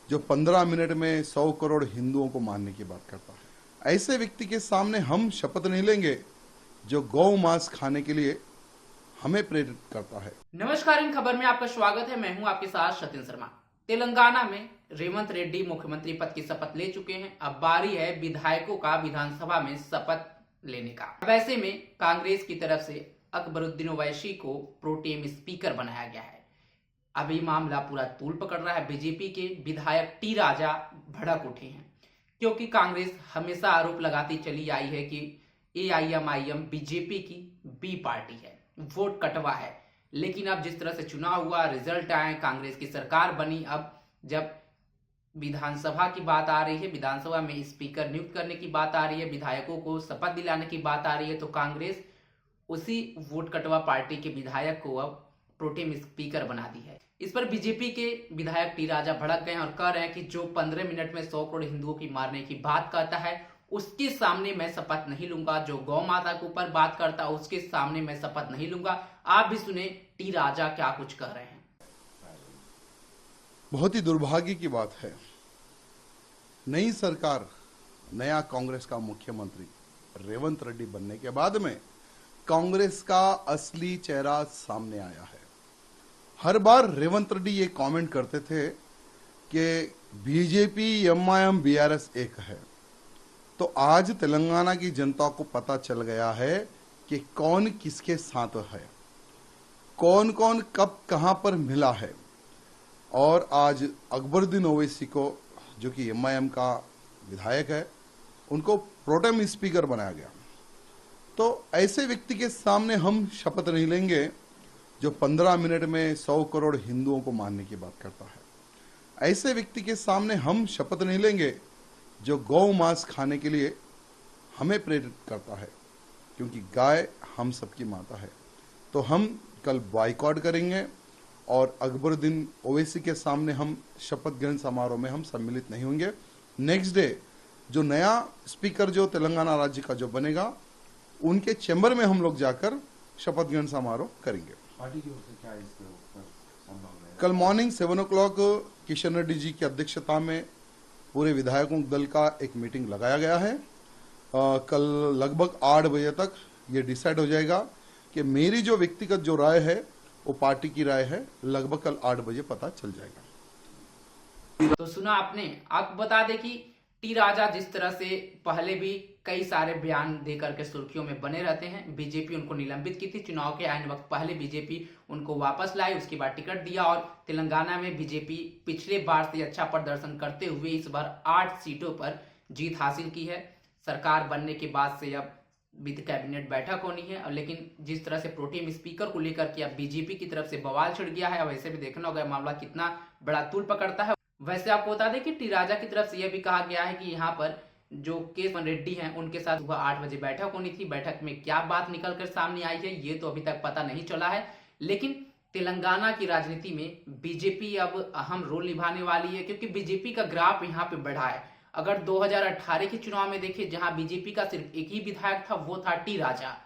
जो 15 मिनट में 100 करोड़ हिंदुओं को मारने की बात करता है। ऐसे व्यक्ति के सामने हम शपथ नहीं लेंगे जो गौ मांस खाने के लिए हमें प्रेरित करता है। नमस्कार, इन खबर में आपका स्वागत है। मैं हूं आपके साथ सचिन शर्मा। तेलंगाना में रेवंत रेड्डी मुख्यमंत्री पद की शपथ ले चुके हैं। अब बारी है विधायकों का विधानसभा में शपथ लेने का। वैसे में कांग्रेस की तरफ से अकबरुद्दीन ओवैसी को प्रोटेम स्पीकर बनाया गया है। अभी मामला पूरा तूल पकड़ रहा है। बीजेपी के विधायक टी राजा भड़क उठे हैं, क्योंकि कांग्रेस हमेशा आरोप लगाती चली आई है कि एआईएमआईएम बीजेपी की बी पार्टी है, वोट कटवा है। लेकिन अब जिस तरह से चुनाव हुआ, रिजल्ट आए, कांग्रेस की सरकार बनी, अब जब विधानसभा की बात आ रही है, विधानसभा में स्पीकर नियुक्त करने की बात आ रही है, विधायकों को शपथ दिलाने की बात आ रही है, तो कांग्रेस उसी वोट कटवा पार्टी के विधायक को अब प्रोटेम स्पीकर बना दी है। इस पर बीजेपी के विधायक टी राजा भड़क गए और कह रहे हैं कि जो 15 मिनट में 100 करोड़ हिंदुओं की मारने की बात करता है, उसके सामने मैं शपथ नहीं लूंगा। जो गौ माता के ऊपर बात करता है, उसके सामने मैं शपथ नहीं लूंगा। आप भी सुने टी राजा क्या कुछ कह रहे हैं। बहुत ही दुर्भाग्य की बात है, नई सरकार, नया कांग्रेस का मुख्यमंत्री रेवंत रेड्डी बनने के बाद में कांग्रेस का असली चेहरा सामने आया है। हर बार रेवंत रेड्डी ये कमेंट करते थे कि बीजेपी एमआईएम बीआरएस एक है। तो आज तेलंगाना की जनता को पता चल गया है कि कौन किसके साथ है, कौन कौन कब कहां पर मिला है। और आज अकबरुद्दीन ओवैसी को, जो कि एमआईएम का विधायक है, उनको प्रोटेम स्पीकर बनाया गया। तो ऐसे व्यक्ति के सामने हम शपथ नहीं लेंगे जो 15 मिनट में 100 करोड़ हिंदुओं को मारने की बात करता है। ऐसे व्यक्ति के सामने हम शपथ नहीं लेंगे जो गौ मांस खाने के लिए हमें प्रेरित करता है, क्योंकि गाय हम सबकी माता है। तो हम कल बॉयकॉट करेंगे और अकबरुद्दीन ओवैसी के सामने हम शपथ ग्रहण समारोह में हम सम्मिलित नहीं होंगे। नेक्स्ट डे जो नया स्पीकर जो तेलंगाना राज्य का जो बनेगा, उनके चैम्बर में हम लोग जाकर शपथ ग्रहण समारोह करेंगे। पार्टी की ओर से क्या इसके ऊपर संभव है? कल मॉर्निंग 7 o'clock किशन रेड्डी जी की अध्यक्षता में पूरे विधायकों दल का एक मीटिंग लगाया गया है। कल लगभग 8 बजे तक ये डिसाइड हो जाएगा कि मेरी जो व्यक्तिगत जो राय है वो पार्टी की राय है। लगभग कल 8 बजे पता चल जाएगा। तो सुना आपने। आपको बता दें कि टी राजा जिस तरह से पहले भी कई सारे बयान देकर के सुर्खियों में बने रहते हैं। बीजेपी उनको निलंबित की थी, चुनाव के आने वक्त पहले बीजेपी उनको वापस लाई, उसके बाद टिकट दिया और तेलंगाना में बीजेपी पिछले बार से अच्छा प्रदर्शन करते हुए इस बार 8 सीटों पर जीत हासिल की है। सरकार बनने के बाद से अब विद कैबिनेट बैठक होनी है। लेकिन जिस तरह से प्रोटेम स्पीकर को लेकर के अब बीजेपी की तरफ से बवाल छिड़ गया है, वैसे भी देखना होगा मामला कितना बड़ा तूल पकड़ता है। वैसे आपको बता दें कि टी राजा की तरफ से यह भी कहा गया है कि यहाँ पर जो केशवन रेड्डी हैं, उनके साथ सुबह 8 बजे बैठक होनी थी। बैठक में क्या बात निकल कर सामने आई है, ये तो अभी तक पता नहीं चला है। लेकिन तेलंगाना की राजनीति में बीजेपी अब अहम रोल निभाने वाली है, क्योंकि बीजेपी का ग्राफ यहाँ पे बढ़ा है। अगर 2018 के चुनाव में देखें, जहां बीजेपी का सिर्फ एक ही विधायक था, वो था टी राजा।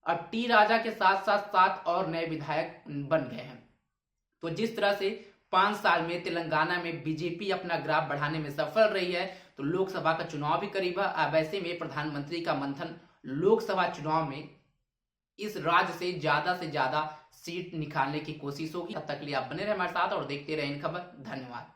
अब टी राजा के साथ साथ 7 और नए विधायक बन गए हैं। तो जिस तरह से 5 साल में तेलंगाना में बीजेपी अपना ग्राफ बढ़ाने में सफल रही है, तो लोकसभा का चुनाव भी करीब है। अब ऐसे में प्रधानमंत्री का मंथन लोकसभा चुनाव में इस राज्य से ज्यादा सीट निकालने की कोशिश होगी। तब तक के लिए आप बने रहे हमारे साथ और देखते रहे इन खबर। धन्यवाद।